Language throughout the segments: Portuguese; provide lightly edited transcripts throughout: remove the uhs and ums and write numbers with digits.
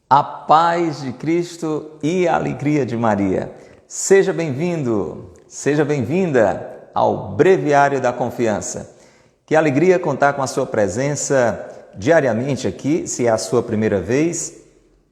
A paz de Cristo e a alegria de Maria. Seja bem-vindo, seja bem-vinda ao Breviário da Confiança. Que alegria contar com a sua presença diariamente aqui, se é a sua primeira vez.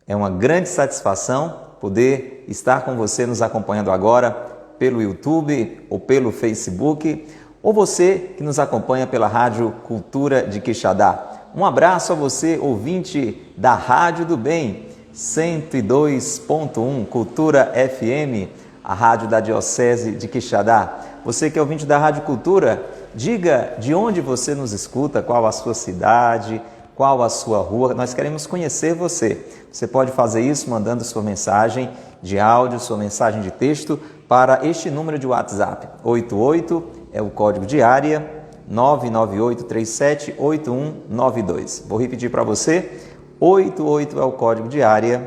É uma grande satisfação poder estar com você nos acompanhando agora pelo YouTube ou pelo Facebook, ou você que nos acompanha pela Rádio Cultura de Quixadá. Um abraço a você, ouvinte da Rádio do Bem, 102.1 Cultura FM, a rádio da Diocese de Quixadá. Você que é ouvinte da Rádio Cultura, diga de onde você nos escuta, qual a sua cidade, qual a sua rua. Nós queremos conhecer você. Você pode fazer isso mandando sua mensagem de áudio, sua mensagem de texto para este número de WhatsApp. 88 é o código de área, 998378192. Vou repetir para você. 88 é o código de área,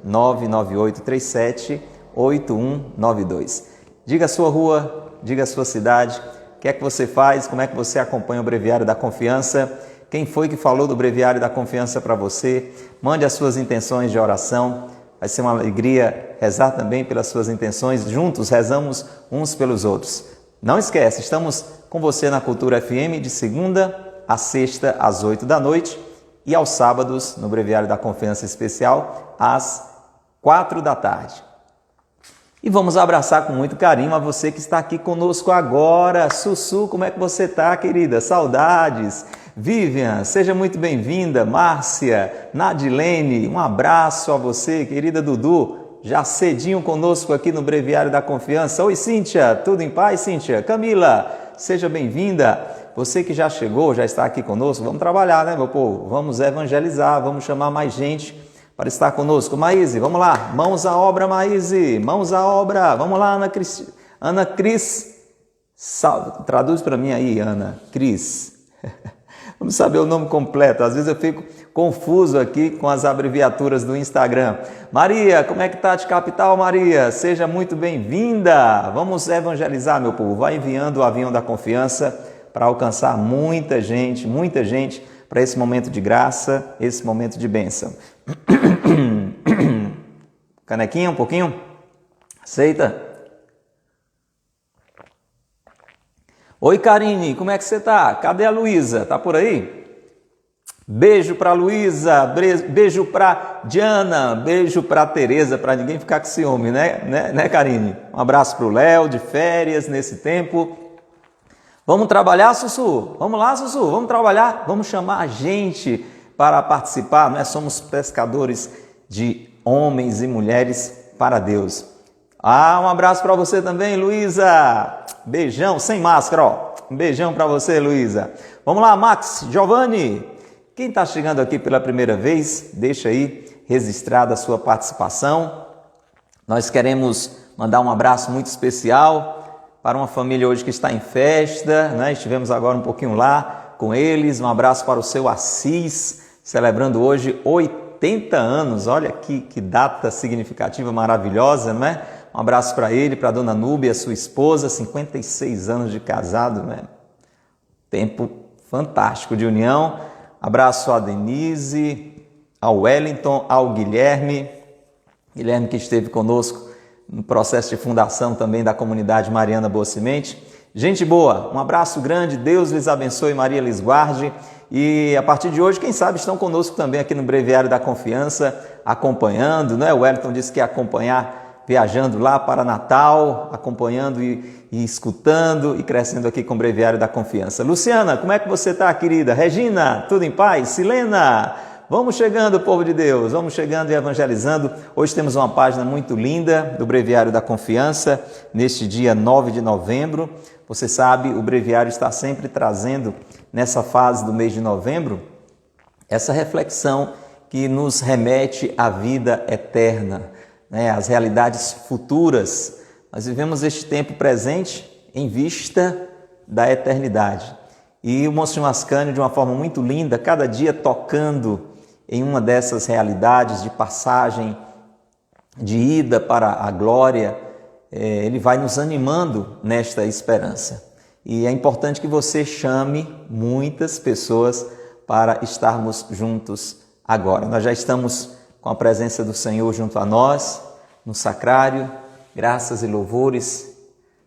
998378192. Diga a sua rua, diga a sua cidade, o que é que você faz, como é que você acompanha o Breviário da Confiança, quem foi que falou do Breviário da Confiança para você, mande as suas intenções de oração, vai ser uma alegria rezar também pelas suas intenções, juntos rezamos uns pelos outros. Não esquece, estamos com você na Cultura FM de segunda a sexta às 8 da noite e aos sábados no Breviário da Confiança Especial às 4 da tarde. E vamos abraçar com muito carinho a você que está aqui conosco agora. Sussu, como é que você está, querida? Saudades! Vivian, seja muito bem-vinda. Márcia, Nadilene, um abraço a você, querida Dudu. Já cedinho conosco aqui no Breviário da Confiança. Oi, Cíntia, tudo em paz, Cíntia? Camila, seja bem-vinda. Você que já chegou, já está aqui conosco, vamos trabalhar, né, meu povo? Vamos evangelizar, vamos chamar mais gente para estar conosco. Maíse, vamos lá. Mãos à obra, Maíse. Mãos à obra. Vamos lá, Ana Cris. Traduz para mim aí, Ana Cris. Vamos saber o nome completo. Às vezes eu fico confuso aqui com as abreviaturas do Instagram. Maria, como é que tá de capital, Maria? Seja muito bem-vinda. Vamos evangelizar, meu povo. Vai enviando o avião da confiança para alcançar muita gente para esse momento de graça, esse momento de bênção. Canequinha, um pouquinho? Aceita? Oi, Karine, como é que você tá? Cadê a Luísa? Tá por aí? Beijo para Luísa, beijo para Diana, beijo para Tereza, para ninguém ficar com ciúme, né, Karine? Um abraço para o Léo, de férias nesse tempo. Vamos trabalhar, Sussu? Vamos lá, Sussu, vamos trabalhar? Vamos chamar a gente para participar, nós somos pescadores de homens e mulheres para Deus. Um abraço para você também, Luísa. Beijão, sem máscara, ó. Um beijão para você, Luísa. Vamos lá, Max, Giovanni. Quem está chegando aqui pela primeira vez, deixa aí registrada a sua participação. Nós queremos mandar um abraço muito especial para uma família hoje que está em festa, né? Estivemos agora um pouquinho lá com eles. Um abraço para o seu Assis, celebrando hoje 80 anos. Olha que data significativa, maravilhosa, né? Um abraço para ele, para a dona Núbia, sua esposa, 56 anos de casado, né? Tempo fantástico de união. Abraço a Denise, ao Wellington, ao Guilherme que esteve conosco no processo de fundação também da comunidade Mariana Boa Semente. Gente boa, um abraço grande, Deus lhes abençoe, Maria lhes guarde. E a partir de hoje, quem sabe, estão conosco também aqui no Breviário da Confiança, acompanhando, né? O Wellington disse que ia acompanhar viajando lá para Natal, acompanhando e escutando e crescendo aqui com o Breviário da Confiança. Luciana, como é que você está, querida? Regina, tudo em paz? Silena, vamos chegando, povo de Deus, vamos chegando e evangelizando. Hoje temos uma página muito linda do Breviário da Confiança, neste dia 9 de novembro. Você sabe, o Breviário está sempre trazendo, nessa fase do mês de novembro, essa reflexão que nos remete à vida eterna, né, as realidades futuras. Nós vivemos este tempo presente em vista da eternidade. E o Monsenhor Ascânio, de uma forma muito linda, cada dia tocando em uma dessas realidades de passagem, de ida para a glória, ele vai nos animando nesta esperança. E é importante que você chame muitas pessoas para estarmos juntos agora. Nós já estamos com a presença do Senhor junto a nós, no sacrário, graças e louvores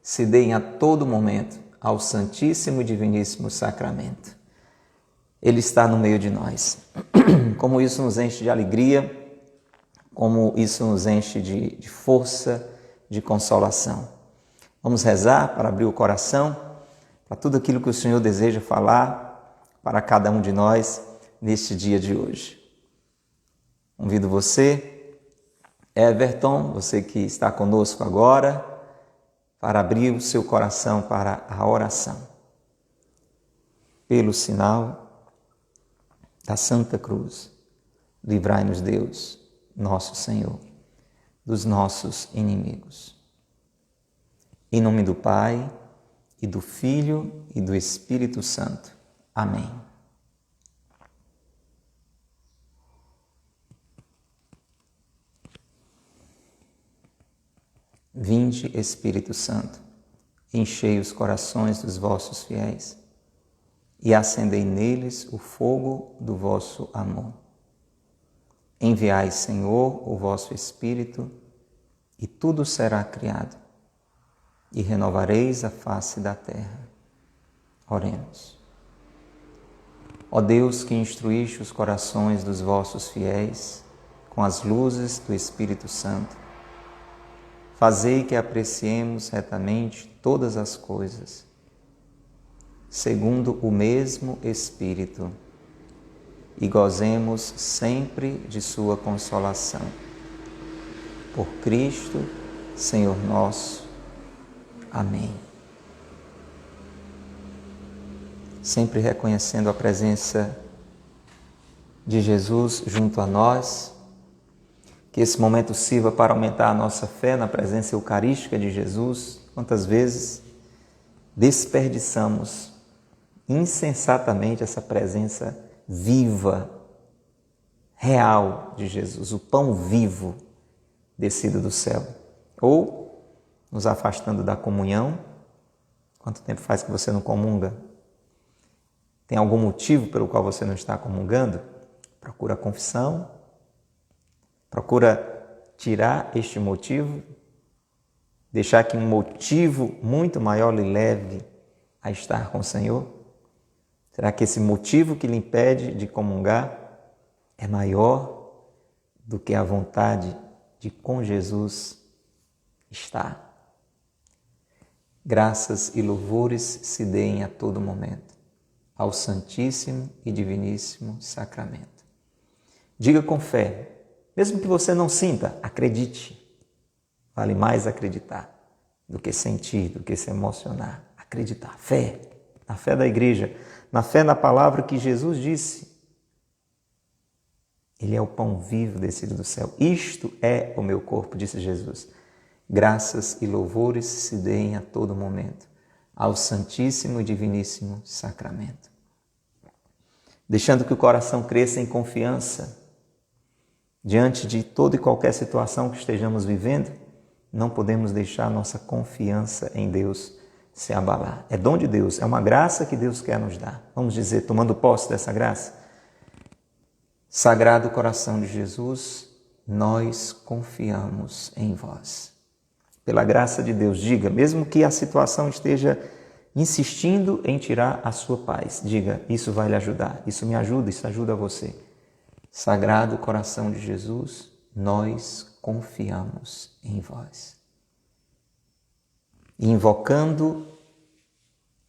se deem a todo momento ao Santíssimo e Diviníssimo Sacramento. Ele está no meio de nós. Como isso nos enche de alegria, como isso nos enche de força, de consolação. Vamos rezar para abrir o coração para tudo aquilo que o Senhor deseja falar para cada um de nós neste dia de hoje. Convido você, Everton, você que está conosco agora, para abrir o seu coração para a oração. Pelo sinal da Santa Cruz, livrai-nos Deus, nosso Senhor, dos nossos inimigos. Em nome do Pai, e do Filho, e do Espírito Santo. Amém. Vinde, Espírito Santo, enchei os corações dos vossos fiéis e acendei neles o fogo do vosso amor. Enviai, Senhor, o vosso Espírito, e tudo será criado, e renovareis a face da terra. Oremos. Ó Deus, que instruíste os corações dos vossos fiéis com as luzes do Espírito Santo, fazei que apreciemos retamente todas as coisas, segundo o mesmo Espírito, e gozemos sempre de sua consolação. Por Cristo, Senhor nosso. Amém. Sempre reconhecendo a presença de Jesus junto a nós, que esse momento sirva para aumentar a nossa fé na presença eucarística de Jesus. Quantas vezes desperdiçamos insensatamente essa presença viva, real de Jesus, o pão vivo descido do céu. Ou nos afastando da comunhão. Quanto tempo faz que você não comunga? Tem algum motivo pelo qual você não está comungando? Procura a confissão. Procura tirar este motivo, deixar que um motivo muito maior lhe leve a estar com o Senhor? Será que esse motivo que lhe impede de comungar é maior do que a vontade de com Jesus estar? Graças e louvores se deem a todo momento ao Santíssimo e Diviníssimo Sacramento. Diga com fé, mesmo que você não sinta, acredite. Vale mais acreditar do que sentir, do que se emocionar. Acreditar, fé, na fé da igreja, na fé na palavra que Jesus disse. Ele é o pão vivo descido do céu. Isto é o meu corpo, disse Jesus. Graças e louvores se deem a todo momento ao Santíssimo e Diviníssimo Sacramento. Deixando que o coração cresça em confiança diante de toda e qualquer situação que estejamos vivendo, não podemos deixar nossa confiança em Deus se abalar. É dom de Deus, é uma graça que Deus quer nos dar. Vamos dizer, tomando posse dessa graça, Sagrado Coração de Jesus, nós confiamos em vós. Pela graça de Deus, diga, mesmo que a situação esteja insistindo em tirar a sua paz, diga, isso vai lhe ajudar, isso me ajuda, isso ajuda você. Sagrado Coração de Jesus, nós confiamos em vós. E invocando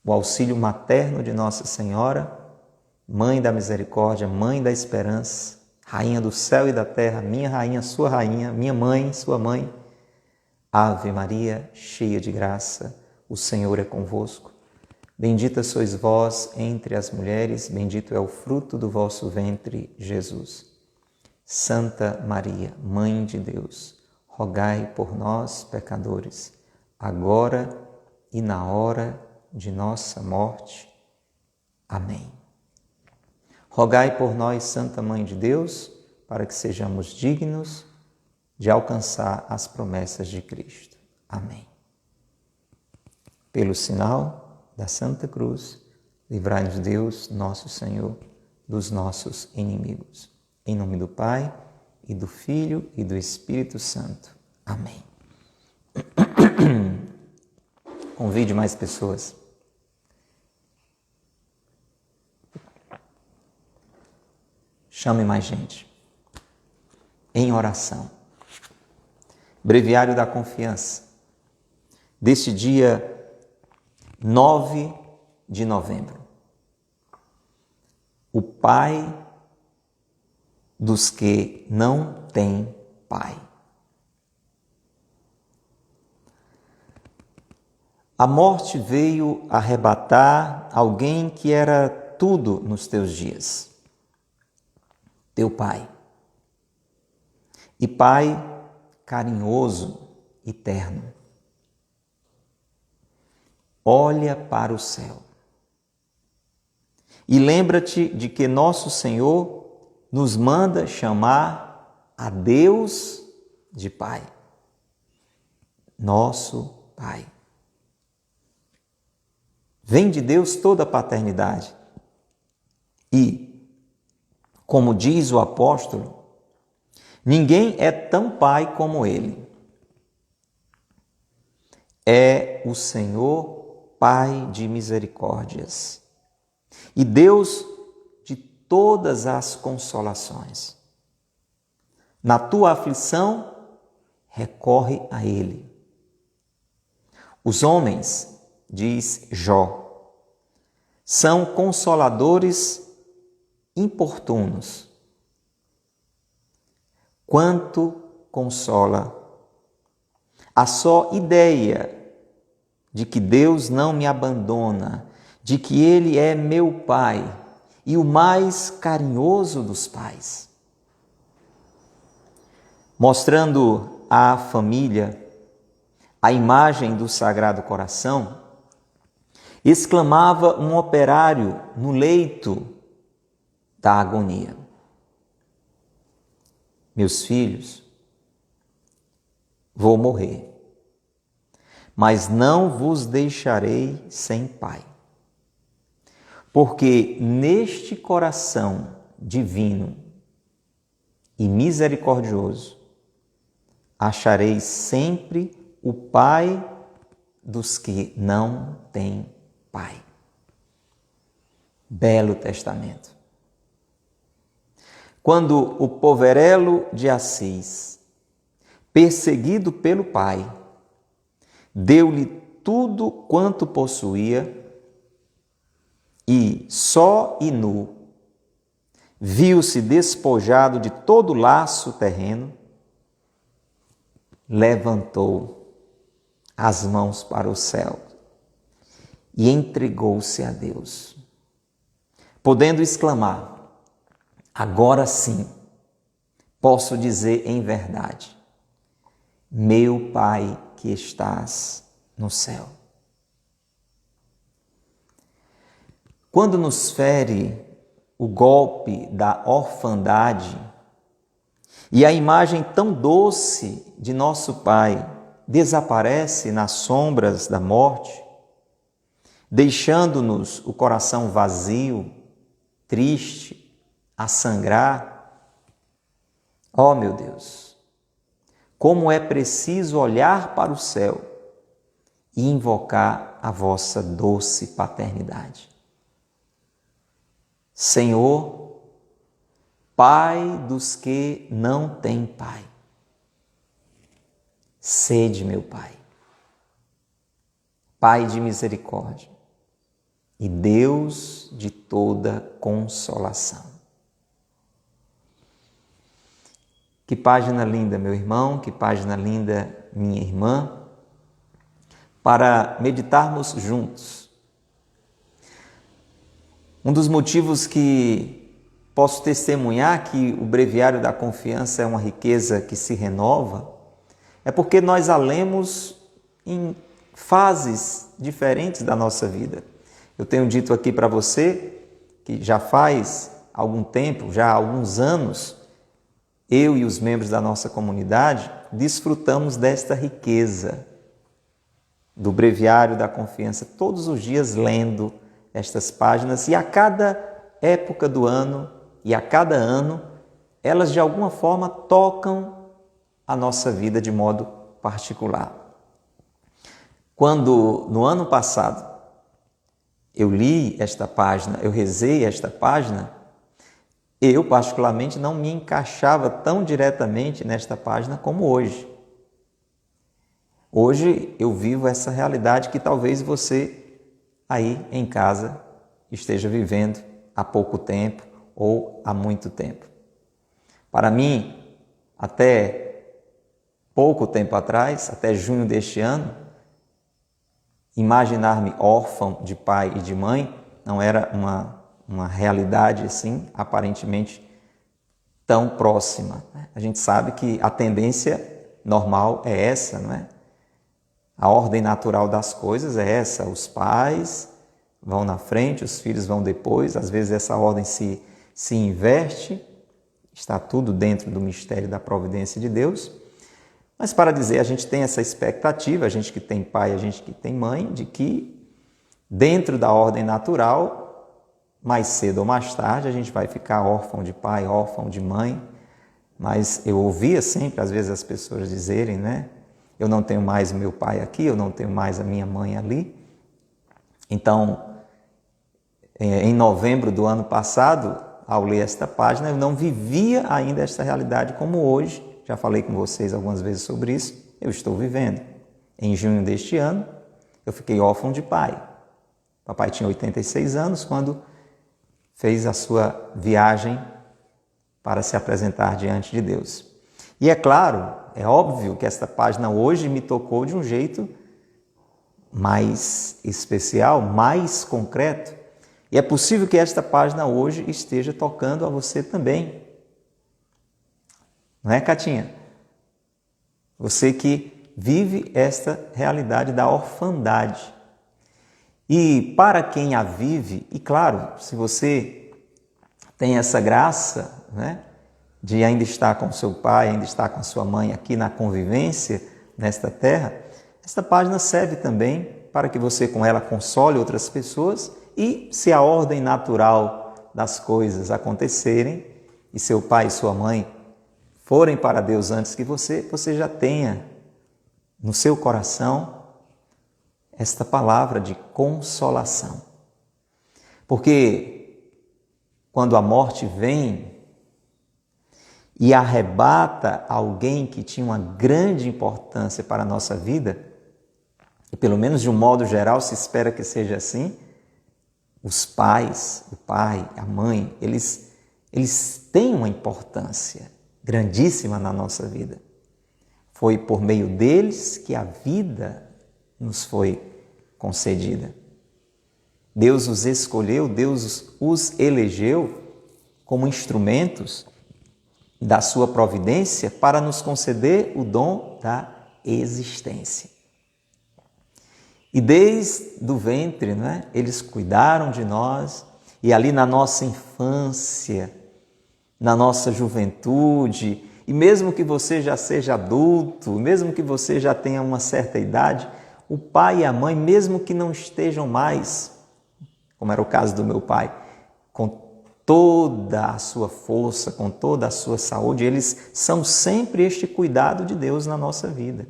o auxílio materno de Nossa Senhora, Mãe da Misericórdia, Mãe da Esperança, Rainha do céu e da terra, minha rainha, sua rainha, minha mãe, sua mãe, Ave Maria, cheia de graça, o Senhor é convosco. Bendita sois vós entre as mulheres, bendito é o fruto do vosso ventre, Jesus. Santa Maria, Mãe de Deus, rogai por nós, pecadores, agora e na hora de nossa morte. Amém. Rogai por nós, Santa Mãe de Deus, para que sejamos dignos de alcançar as promessas de Cristo. Amém. Pelo sinal da Santa Cruz, livrai-nos Deus, nosso Senhor, dos nossos inimigos. Em nome do Pai, e do Filho e do Espírito Santo. Amém. Convide mais pessoas. Chame mais gente. Em oração. Breviário da Confiança. Deste dia 9 de novembro. O Pai dos que não têm pai. A morte veio arrebatar alguém que era tudo nos teus dias. Teu pai. E pai carinhoso e terno. Olha para o céu. E lembra-te de que nosso Senhor nos manda chamar a Deus de Pai. Nosso Pai. Vem de Deus toda a paternidade. E, como diz o apóstolo, ninguém é tão Pai como Ele. É o Senhor, Pai de misericórdias. E Deus de todas as consolações. Na tua aflição, recorre a Ele. Os homens, diz Jó, são consoladores importunos. Quanto consola a só ideia de que Deus não me abandona, de que Ele é meu Pai e o mais carinhoso dos pais. Mostrando à família a imagem do Sagrado Coração, exclamava um operário no leito da agonia: meus filhos, vou morrer, mas não vos deixarei sem pai. Porque neste coração divino e misericordioso achareis sempre o Pai dos que não têm pai. Belo Testamento. Quando o poverelo de Assis, perseguido pelo pai, deu-lhe tudo quanto possuía, e só e nu viu-se despojado de todo laço terreno, levantou as mãos para o céu e entregou-se a Deus, podendo exclamar: agora sim posso dizer em verdade, meu Pai que estás no céu. Quando nos fere o golpe da orfandade e a imagem tão doce de nosso Pai desaparece nas sombras da morte, deixando-nos o coração vazio, triste, a sangrar, ó meu Deus, como é preciso olhar para o céu e invocar a vossa doce paternidade. Senhor, Pai dos que não têm pai, sede meu Pai, Pai de misericórdia e Deus de toda consolação. Que página linda, meu irmão, que página linda, minha irmã, para meditarmos juntos. Um dos motivos que posso testemunhar que o Breviário da Confiança é uma riqueza que se renova é porque nós a lemos em fases diferentes da nossa vida. Eu tenho dito aqui para você que já faz algum tempo, já há alguns anos, eu e os membros da nossa comunidade desfrutamos desta riqueza do Breviário da Confiança, todos os dias lendo estas páginas, e a cada época do ano e a cada ano elas de alguma forma tocam a nossa vida de modo particular. Quando no ano passado eu li esta página, eu rezei esta página, eu particularmente não me encaixava tão diretamente nesta página como hoje. Hoje eu vivo essa realidade que talvez você aí em casa esteja vivendo há pouco tempo ou há muito tempo. Para mim, até pouco tempo atrás, até junho deste ano, imaginar-me órfão de pai e de mãe não era uma realidade assim, aparentemente tão próxima. A gente sabe que a tendência normal é essa, não é? A ordem natural das coisas é essa, os pais vão na frente, os filhos vão depois, às vezes essa ordem se inverte, está tudo dentro do mistério da providência de Deus, mas para dizer, a gente tem essa expectativa, a gente que tem pai, a gente que tem mãe, de que dentro da ordem natural, mais cedo ou mais tarde, a gente vai ficar órfão de pai, órfão de mãe, mas eu ouvia sempre, às vezes, as pessoas dizerem, né? Eu não tenho mais o meu pai aqui, eu não tenho mais a minha mãe ali. Então, em novembro do ano passado, ao ler esta página, eu não vivia ainda esta realidade como hoje. Já falei com vocês algumas vezes sobre isso. Eu estou vivendo. Em junho deste ano, eu fiquei órfão de pai. Papai tinha 86 anos quando fez a sua viagem para se apresentar diante de Deus. E é claro, é óbvio que esta página hoje me tocou de um jeito mais especial, mais concreto. E é possível que esta página hoje esteja tocando a você também. Não é, Catinha? Você que vive esta realidade da orfandade. E para quem a vive, e claro, se você tem essa graça, né, de ainda estar com seu pai, ainda estar com sua mãe aqui na convivência nesta terra, esta página serve também para que você com ela console outras pessoas e, se a ordem natural das coisas acontecerem e seu pai e sua mãe forem para Deus antes que você já tenha no seu coração esta palavra de consolação. Porque quando a morte vem e arrebata alguém que tinha uma grande importância para a nossa vida, e pelo menos de um modo geral se espera que seja assim, os pais, o pai, a mãe, eles têm uma importância grandíssima na nossa vida. Foi por meio deles que a vida nos foi concedida. Deus os escolheu, Deus os elegeu como instrumentos da sua providência para nos conceder o dom da existência. E desde o ventre, né, eles cuidaram de nós, e ali na nossa infância, na nossa juventude, e mesmo que você já seja adulto, mesmo que você já tenha uma certa idade, o pai e a mãe, mesmo que não estejam mais, como era o caso do meu pai, com toda a sua força, com toda a sua saúde, eles são sempre este cuidado de Deus na nossa vida.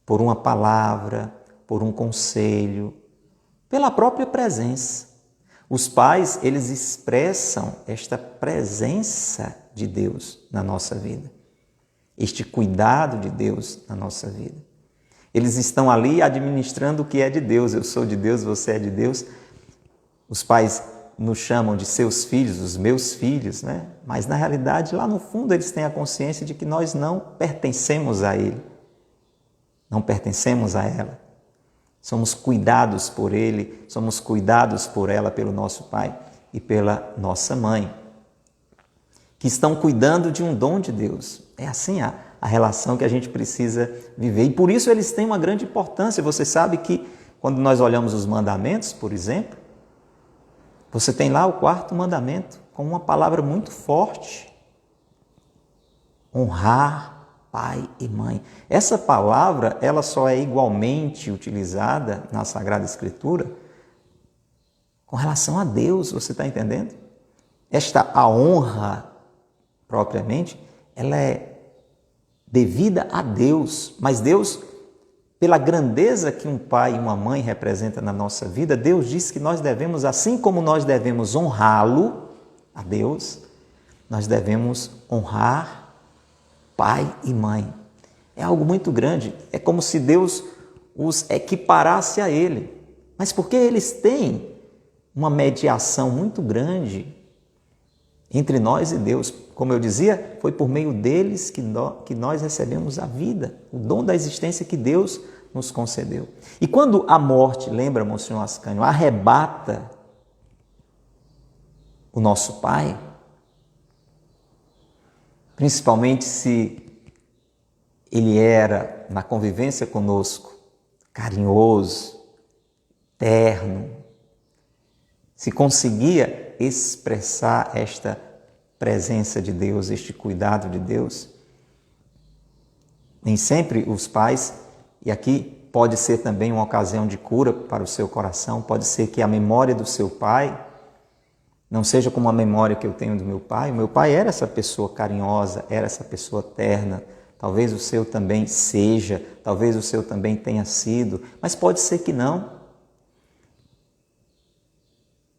Por uma palavra, por um conselho, pela própria presença. Os pais, eles expressam esta presença de Deus na nossa vida, este cuidado de Deus na nossa vida. Eles estão ali administrando o que é de Deus. Eu sou de Deus, você é de Deus. Os pais nos chamam de seus filhos, os meus filhos, né? Mas na realidade, lá no fundo, eles têm a consciência de que nós não pertencemos a Ele, não pertencemos a ela. Somos cuidados por Ele, somos cuidados por ela, pelo nosso pai e pela nossa mãe, que estão cuidando de um dom de Deus. É assim a relação que a gente precisa viver. E por isso eles têm uma grande importância. Você sabe que quando nós olhamos os mandamentos, por exemplo, você tem lá o 4º mandamento, com uma palavra muito forte: honrar pai e mãe. Essa palavra, ela só é igualmente utilizada na Sagrada Escritura com relação a Deus, você está entendendo? A honra propriamente, ela é devida a Deus, mas Deus, pela grandeza que um pai e uma mãe representam na nossa vida, Deus diz que nós devemos, assim como nós devemos honrá-lo, a Deus, nós devemos honrar pai e mãe. É algo muito grande, é como se Deus os equiparasse a Ele. Mas porque eles têm uma mediação muito grande entre nós e Deus. Como eu dizia, foi por meio deles que nós recebemos a vida, o dom da existência que Deus nos concedeu. E quando a morte, lembra, Monsenhor Ascânio, arrebata o nosso pai, principalmente se ele era, na convivência conosco, carinhoso, terno, se conseguia expressar esta presença de Deus, este cuidado de Deus. Nem sempre os pais, e aqui pode ser também uma ocasião de cura para o seu coração, pode ser que a memória do seu pai não seja como a memória que eu tenho do meu pai. O meu pai era essa pessoa carinhosa, era essa pessoa terna. Talvez o seu também seja, talvez o seu também tenha sido, mas pode ser que não.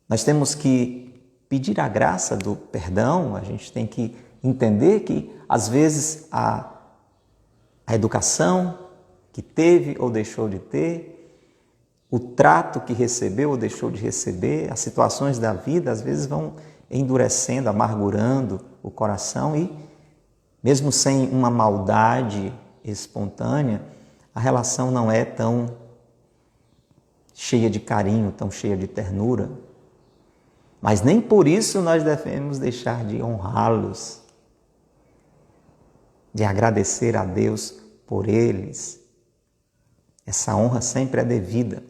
Nós temos que pedir a graça do perdão, a gente tem que entender que, às vezes, a educação que teve ou deixou de ter, o trato que recebeu ou deixou de receber, as situações da vida, às vezes, vão endurecendo, amargurando o coração e, mesmo sem uma maldade espontânea, a relação não é tão cheia de carinho, tão cheia de ternura. Mas nem por isso nós devemos deixar de honrá-los, de agradecer a Deus por eles. Essa honra sempre é devida.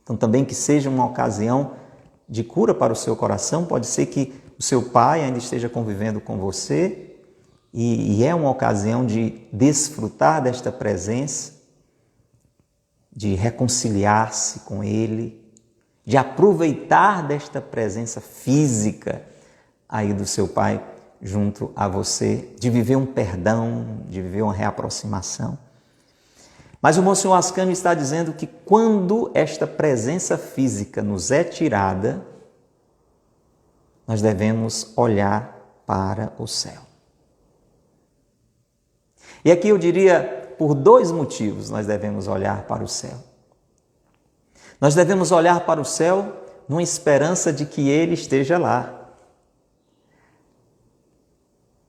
Então também que seja uma ocasião de cura para o seu coração, pode ser que o seu pai ainda esteja convivendo com você e é uma ocasião de desfrutar desta presença, de reconciliar-se com ele, de aproveitar desta presença física aí do seu pai junto a você, de viver um perdão, de viver uma reaproximação. Mas o Monsenhor Ascânio está dizendo que quando esta presença física nos é tirada, nós devemos olhar para o céu. E aqui eu diria, por dois motivos nós devemos olhar para o céu. Nós devemos olhar para o céu numa esperança de que Ele esteja lá.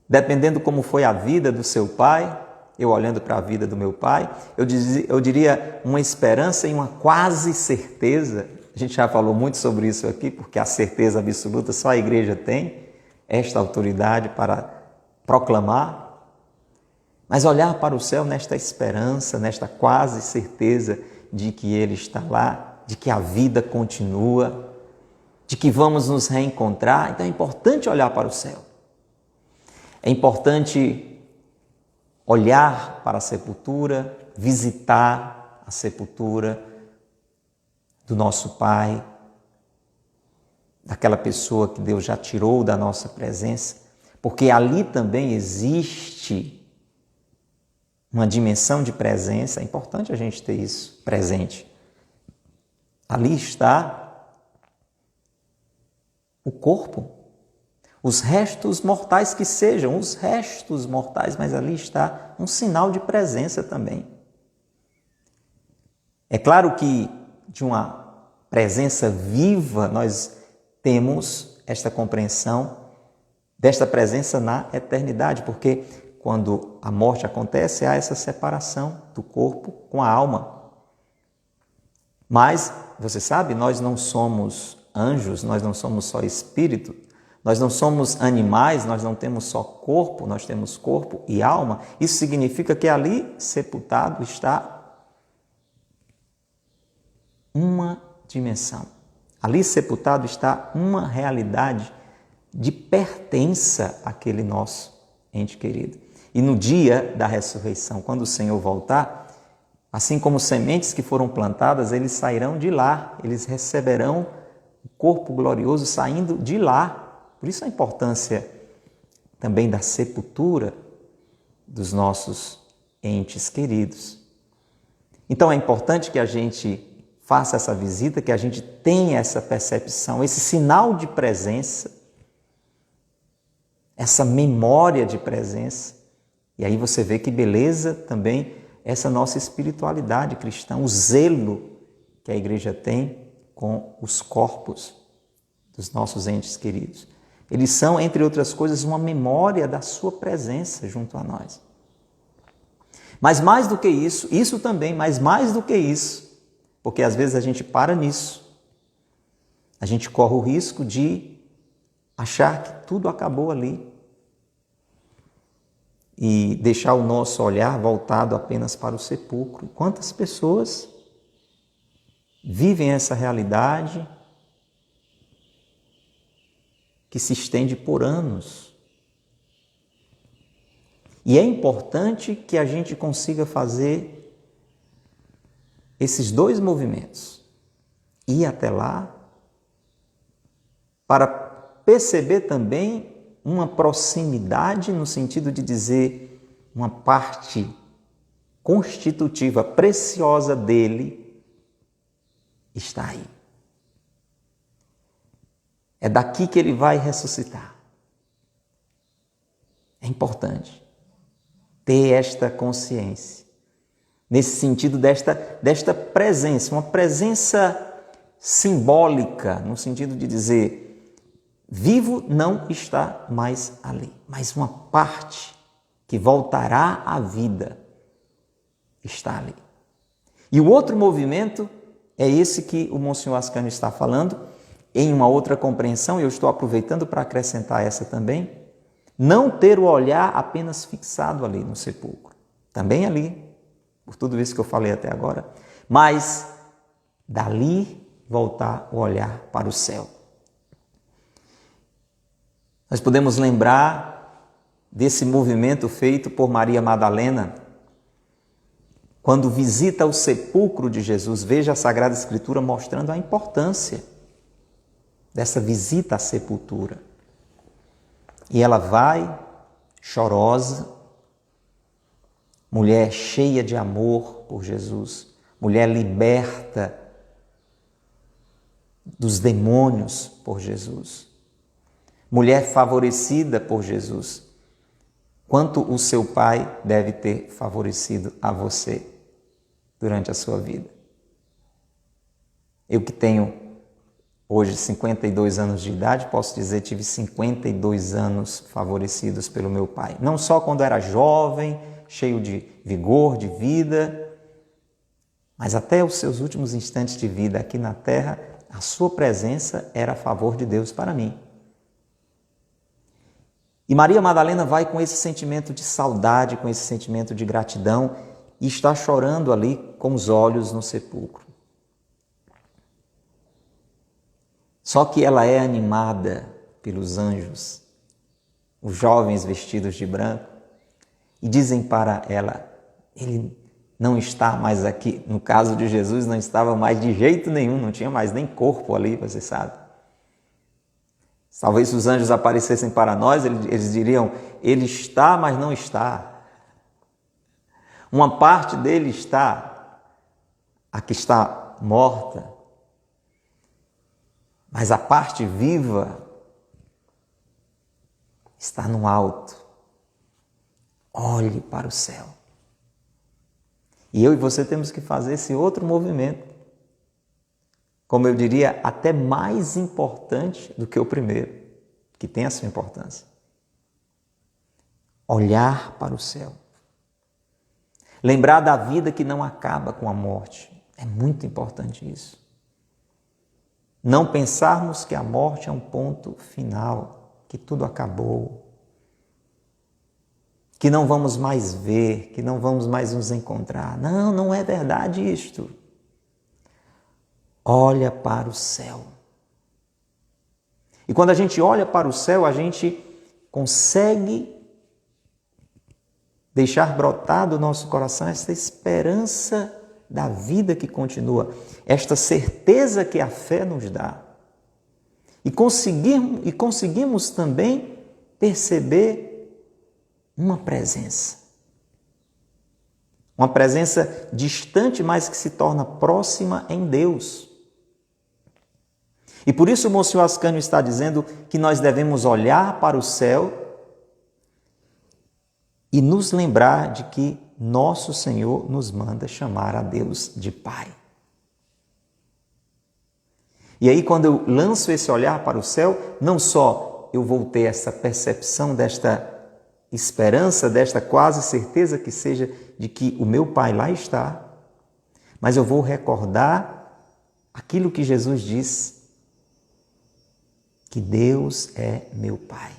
Dependendo como foi a vida do seu pai, eu olhando para a vida do meu pai, eu diria uma esperança e uma quase certeza. A gente já falou muito sobre isso aqui, porque a certeza absoluta só a igreja tem, esta autoridade para proclamar. Mas olhar para o céu nesta esperança, nesta quase certeza de que Ele está lá, de que a vida continua, de que vamos nos reencontrar. Então é importante olhar para o céu. É importante olhar para a sepultura, visitar a sepultura do nosso Pai, daquela pessoa que Deus já tirou da nossa presença, porque ali também existe uma dimensão de presença. É importante a gente ter isso presente. Ali está o corpo, os restos mortais que sejam, os restos mortais, mas ali está um sinal de presença também. É claro que de uma presença viva nós temos esta compreensão desta presença na eternidade, porque quando a morte acontece, há essa separação do corpo com a alma. Mas, você sabe, nós não somos anjos, nós não somos só espírito, nós não somos animais, nós não temos só corpo, nós temos corpo e alma. Isso significa que ali, sepultado, está uma dimensão. Ali, sepultado, está uma realidade de pertença àquele nosso ente querido. E no dia da ressurreição, quando o Senhor voltar, assim como sementes que foram plantadas, eles sairão de lá, eles receberão o corpo glorioso saindo de lá. Por isso a importância também da sepultura dos nossos entes queridos. Então é importante que a gente faça essa visita, que a gente tenha essa percepção, esse sinal de presença, essa memória de presença. E aí você vê que beleza também essa nossa espiritualidade cristã, o zelo que a igreja tem com os corpos dos nossos entes queridos. Eles são, entre outras coisas, uma memória da sua presença junto a nós. Mas mais do que isso também, mas mais do que isso, porque às vezes a gente para nisso, a gente corre o risco de achar que tudo acabou ali e deixar o nosso olhar voltado apenas para o sepulcro. Quantas pessoas vivem essa realidade que se estende por anos? E é importante que a gente consiga fazer esses dois movimentos. Ir até lá, para perceber também uma proximidade no sentido de dizer uma parte constitutiva, preciosa dele está aí. É daqui que ele vai ressuscitar. É importante ter esta consciência, nesse sentido desta presença, uma presença simbólica, no sentido de dizer, vivo não está mais ali, mas uma parte que voltará à vida está ali. E o outro movimento é esse que o Monsenhor Ascânio está falando, em uma outra compreensão, e eu estou aproveitando para acrescentar essa também, não ter o olhar apenas fixado ali no sepulcro, também ali, por tudo isso que eu falei até agora, mas dali voltar o olhar para o céu. Nós podemos lembrar desse movimento feito por Maria Madalena, quando visita o sepulcro de Jesus. Veja a Sagrada Escritura mostrando a importância dessa visita à sepultura. E ela vai chorosa, mulher cheia de amor por Jesus, mulher liberta dos demônios por Jesus, mulher favorecida por Jesus. Quanto o seu pai deve ter favorecido a você durante a sua vida. Eu que tenho hoje 52 anos de idade, posso dizer que tive 52 anos favorecidos pelo meu pai. Não só quando era jovem, cheio de vigor, de vida, mas até os seus últimos instantes de vida aqui na terra, a sua presença era a favor de Deus para mim. E Maria Madalena vai com esse sentimento de saudade, com esse sentimento de gratidão e está chorando ali com os olhos no sepulcro. Só que ela é animada pelos anjos, os jovens vestidos de branco, e dizem para ela, ele não está mais aqui. No caso de Jesus, não estava mais de jeito nenhum, não tinha mais nem corpo ali, você sabe. Talvez se os anjos aparecessem para nós, eles diriam, ele está, mas não está. Uma parte dele está, a que está morta, mas a parte viva está no alto. Olhe para o céu. E eu e você temos que fazer esse outro movimento. Como eu diria, até mais importante do que o primeiro, que tem a sua importância. Olhar para o céu. Lembrar da vida que não acaba com a morte. É muito importante isso. Não pensarmos que a morte é um ponto final, que tudo acabou, que não vamos mais ver, que não vamos mais nos encontrar. Não, não é verdade isto. Olha para o céu. E quando a gente olha para o céu, a gente consegue deixar brotar do nosso coração essa esperança da vida que continua, esta certeza que a fé nos dá. E conseguimos também perceber uma presença. Uma presença distante, mas que se torna próxima em Deus. E por isso o Monsenhor Ascânio está dizendo que nós devemos olhar para o céu e nos lembrar de que nosso Senhor nos manda chamar a Deus de Pai. E aí, quando eu lanço esse olhar para o céu, não só eu vou ter essa percepção desta esperança, desta quase certeza que seja de que o meu Pai lá está, mas eu vou recordar aquilo que Jesus diz, que Deus é meu Pai.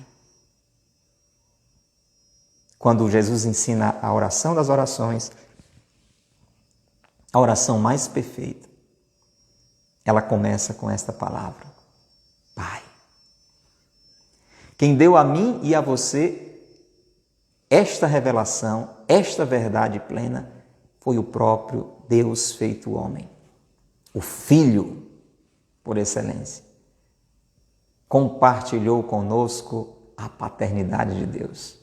Quando Jesus ensina a oração das orações, a oração mais perfeita, ela começa com esta palavra: Pai. Quem deu a mim e a você esta revelação, esta verdade plena, foi o próprio Deus feito homem, o Filho por excelência. Compartilhou conosco a paternidade de Deus.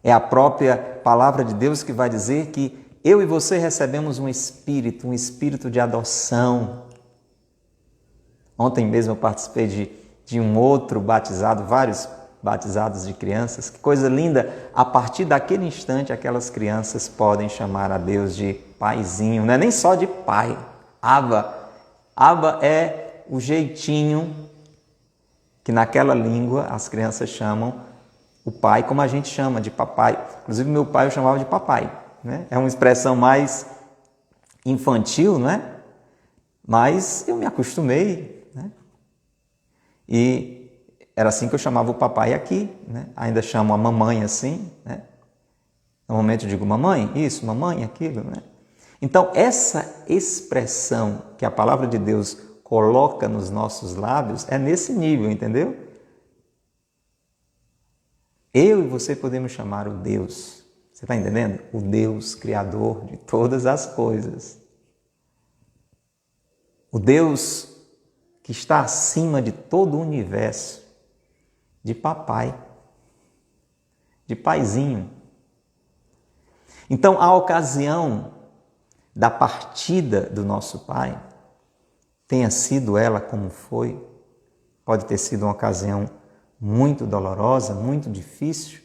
É a própria palavra de Deus que vai dizer que eu e você recebemos um espírito de adoção. Ontem mesmo eu participei de um outro batizado, vários batizados de crianças. Que coisa linda! A partir daquele instante, aquelas crianças podem chamar a Deus de paizinho. Não é nem só de pai. Abba. Abba é o jeitinho que naquela língua as crianças chamam o pai, como a gente chama de papai. Inclusive meu pai eu chamava de papai, né? É uma expressão mais infantil, né? Mas eu me acostumei, né? E era assim que eu chamava o papai aqui, né? Ainda chamo a mamãe assim, né? Normalmente eu digo mamãe, isso, mamãe, aquilo, né? Então essa expressão que a palavra de Deus coloca nos nossos lábios é nesse nível, entendeu? Eu e você podemos chamar o Deus, você está entendendo? O Deus Criador de todas as coisas. O Deus que está acima de todo o universo, de papai, de paizinho. Então, a ocasião da partida do nosso pai, tenha sido ela como foi, pode ter sido uma ocasião muito dolorosa, muito difícil,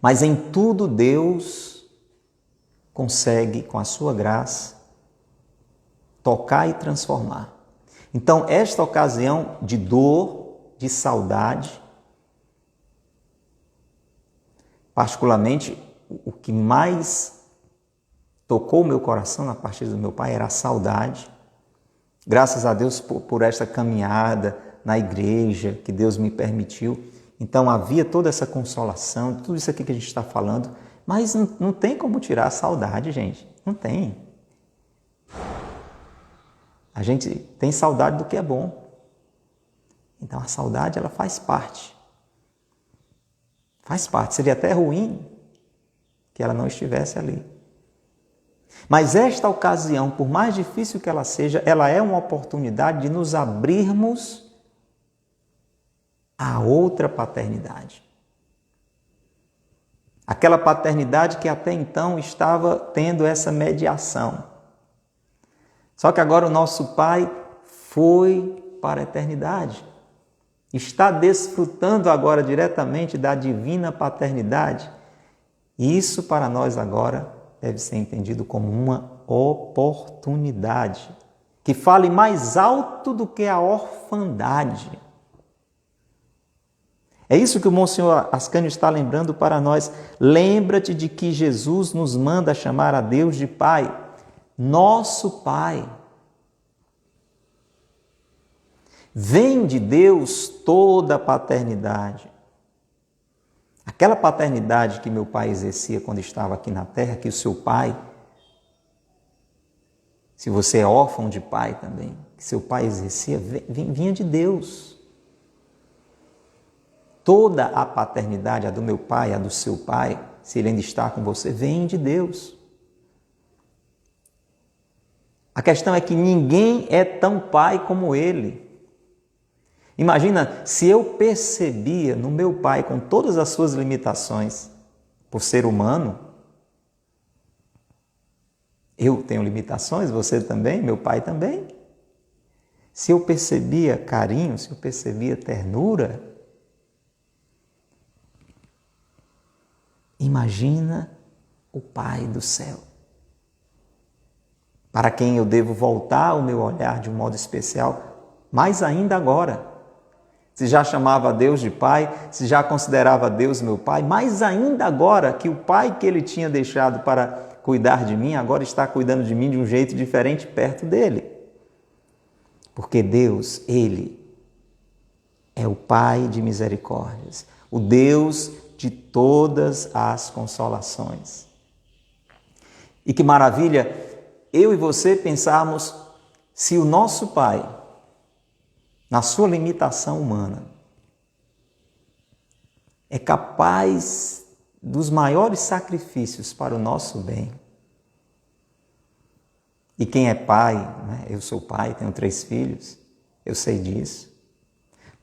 mas em tudo Deus consegue, com a sua graça, tocar e transformar. Então, esta ocasião de dor, de saudade, particularmente o que mais tocou o meu coração na partida do meu pai era a saudade. Graças a Deus por esta caminhada na igreja que Deus me permitiu. Então havia toda essa consolação, tudo isso aqui que a gente está falando, mas não tem como tirar a saudade, gente. Não tem. A gente tem saudade do que é bom. Então a saudade, ela faz parte. Faz parte. Seria até ruim que ela não estivesse ali. Mas esta ocasião, por mais difícil que ela seja, ela é uma oportunidade de nos abrirmos a outra paternidade. Aquela paternidade que até então estava tendo essa mediação. Só que agora o nosso Pai foi para a eternidade. Está desfrutando agora diretamente da divina paternidade. E isso para nós agora deve ser entendido como uma oportunidade que fale mais alto do que a orfandade. É isso que o Monsenhor Ascânio está lembrando para nós. Lembra-te de que Jesus nos manda chamar a Deus de Pai, nosso Pai. Vem de Deus toda a paternidade. Aquela paternidade que meu pai exercia quando estava aqui na terra, que o seu pai, se você é órfão de pai também, que seu pai exercia, vinha de Deus. Toda a paternidade, a do meu pai, a do seu pai, se ele ainda está com você, vem de Deus. A questão é que ninguém é tão pai como ele. Imagina se eu percebia no meu pai, com todas as suas limitações, por ser humano. Eu tenho limitações, você também, meu pai também. Se eu percebia carinho, se eu percebia ternura, imagina o Pai do céu, para quem eu devo voltar o meu olhar de um modo especial, mais ainda agora. Se já chamava Deus de Pai, se já considerava Deus meu Pai, mais ainda agora que o Pai que Ele tinha deixado para cuidar de mim, agora está cuidando de mim de um jeito diferente perto dele. Porque Deus, Ele é o Pai de misericórdias, o Deus de todas as consolações. E que maravilha eu e você pensarmos se o nosso Pai, na sua limitação humana, é capaz dos maiores sacrifícios para o nosso bem. E quem é pai, né? Eu sou pai, tenho 3 filhos, eu sei disso.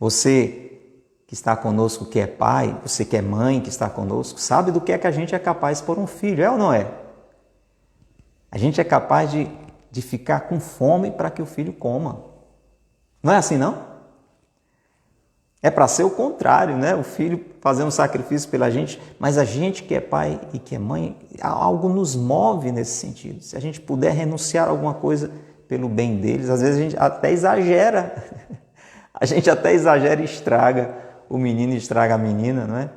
Você que está conosco, que é pai, você que é mãe, que está conosco, sabe do que é que a gente é capaz por um filho, é ou não é? A gente é capaz de ficar com fome para que o filho coma. Não é assim, não? É para ser o contrário, né? O filho fazer um sacrifício pela gente, mas a gente que é pai e que é mãe, algo nos move nesse sentido. Se a gente puder renunciar a alguma coisa pelo bem deles, às vezes a gente até exagera. A gente até exagera e estraga o menino e estraga a menina, não é?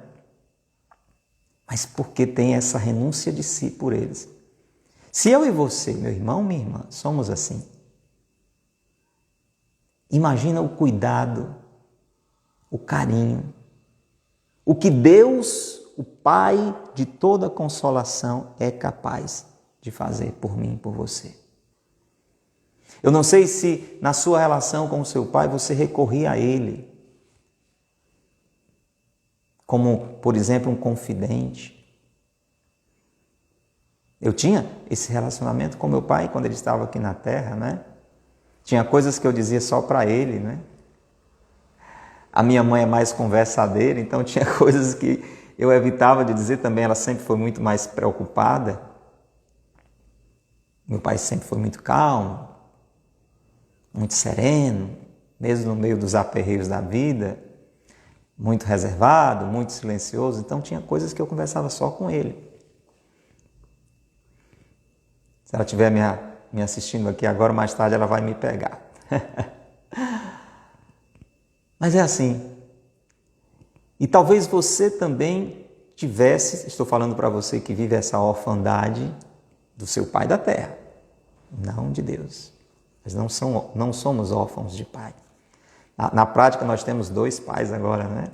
Mas porque tem essa renúncia de si por eles. Se eu e você, meu irmão, minha irmã, somos assim, imagina o cuidado, o carinho, o que Deus, o Pai de toda consolação, é capaz de fazer por mim e por você. Eu não sei se na sua relação com o seu pai você recorria a ele, como, por exemplo, um confidente. Eu tinha esse relacionamento com meu pai quando ele estava aqui na terra, né? Tinha coisas que eu dizia só para ele, né? A minha mãe é mais conversadeira, então tinha coisas que eu evitava de dizer também, ela sempre foi muito mais preocupada. Meu pai sempre foi muito calmo, muito sereno, mesmo no meio dos aperreios da vida, muito reservado, muito silencioso, então tinha coisas que eu conversava só com ele. Se ela estiver me assistindo aqui agora, mais tarde ela vai me pegar. Mas é assim. E talvez você também tivesse, estou falando para você que vive essa orfandade do seu pai da terra, não de Deus. Nós não somos órfãos de pai. Na prática nós temos 2 pais agora, né?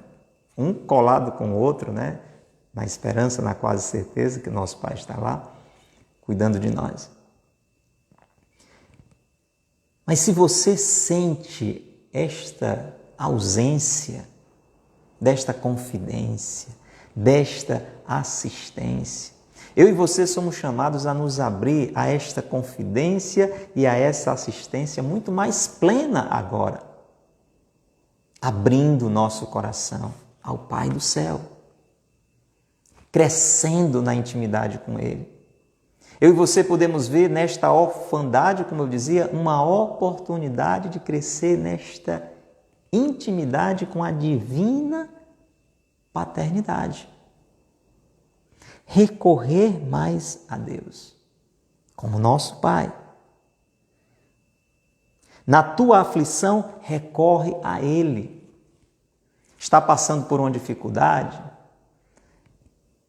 Um colado com o outro, né? Na esperança, na quase certeza que o nosso pai está lá, cuidando de nós. Mas se você sente esta ausência, desta confidência, desta assistência, eu e você somos chamados a nos abrir a esta confidência e a essa assistência muito mais plena agora, abrindo o nosso coração ao Pai do céu, crescendo na intimidade com Ele. Eu e você podemos ver nesta orfandade, como eu dizia, uma oportunidade de crescer nesta intimidade com a divina paternidade. Recorrer mais a Deus, como nosso Pai. Na tua aflição, recorre a Ele. Está passando por uma dificuldade?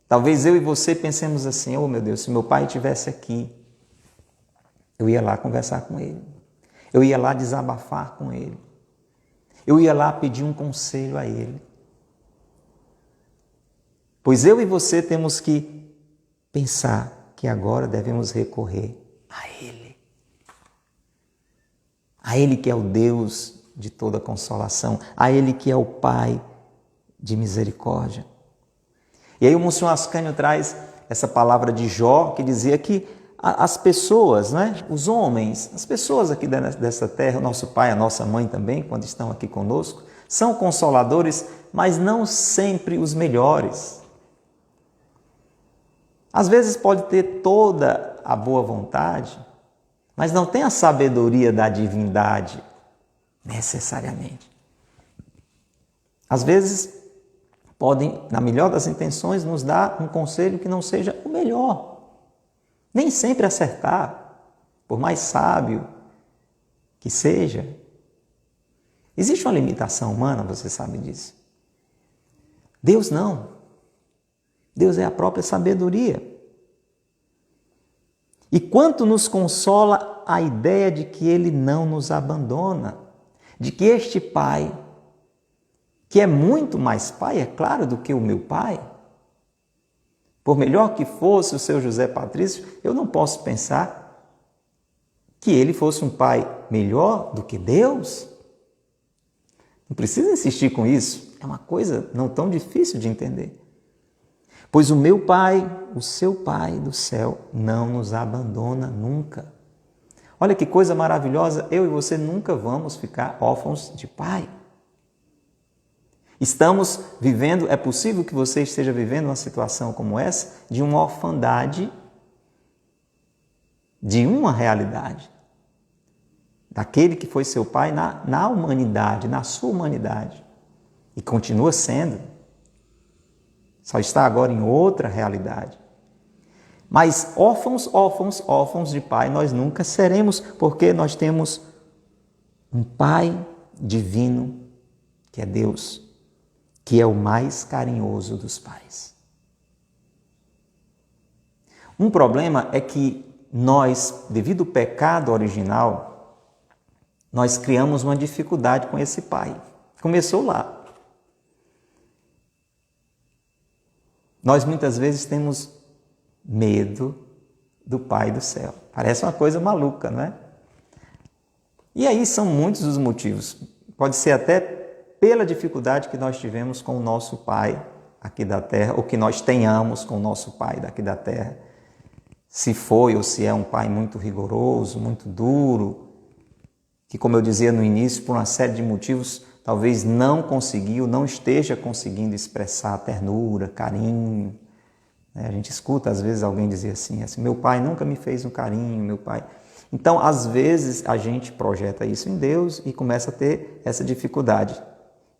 Talvez eu e você pensemos assim, oh meu Deus, se meu pai estivesse aqui, eu ia lá conversar com ele, eu ia lá desabafar com ele, eu ia lá pedir um conselho a ele. Pois eu e você temos que pensar que agora devemos recorrer a Ele. A Ele que é o Deus de toda consolação, a Ele que é o Pai de misericórdia. E aí o Monsenhor Ascânio traz essa palavra de Jó, que dizia que as pessoas, né, os homens, as pessoas aqui dessa terra, o nosso pai, a nossa mãe também, quando estão aqui conosco, São consoladores, mas não sempre os melhores. Às vezes pode ter toda a boa vontade, mas não tem a sabedoria da divindade, necessariamente. Às vezes podem, na melhor das intenções, nos dar um conselho que não seja o melhor. Nem sempre acertar, por mais sábio que seja. Existe uma limitação humana, você sabe disso. Deus não. Deus é a própria sabedoria. E quanto nos consola a ideia de que Ele não nos abandona, de que este Pai, que é muito mais Pai, é claro, do que o meu Pai, por melhor que fosse o seu José Patrício, eu não posso pensar que ele fosse um pai melhor do que Deus. Não precisa insistir com isso, é uma coisa não tão difícil de entender. Pois o meu Pai, o seu Pai do céu, não nos abandona nunca. Olha que coisa maravilhosa, eu e você nunca vamos ficar órfãos de Pai. Estamos vivendo, é possível que você esteja vivendo uma situação como essa, de uma orfandade, de uma realidade, daquele que foi seu pai na humanidade, na sua humanidade, e continua sendo, só está agora em outra realidade. Mas órfãos de pai nós nunca seremos, porque nós temos um Pai divino, que é Deus, que é o mais carinhoso dos pais. Um problema é que nós, devido ao pecado original, nós criamos uma dificuldade com esse pai. Começou lá. Nós muitas vezes temos medo do Pai do céu. Parece uma coisa maluca, não é? E aí são muitos os motivos. Pode ser até pela dificuldade que nós tivemos com o nosso Pai aqui da terra, ou que nós tenhamos com o nosso Pai daqui da terra. Se foi ou se é um Pai muito rigoroso, muito duro, que, como eu dizia no início, por uma série de motivos, talvez não esteja conseguindo expressar ternura, carinho. A gente escuta, às vezes, alguém dizer assim, meu pai nunca me fez um carinho, meu pai... Então, às vezes, a gente projeta isso em Deus e começa a ter essa dificuldade.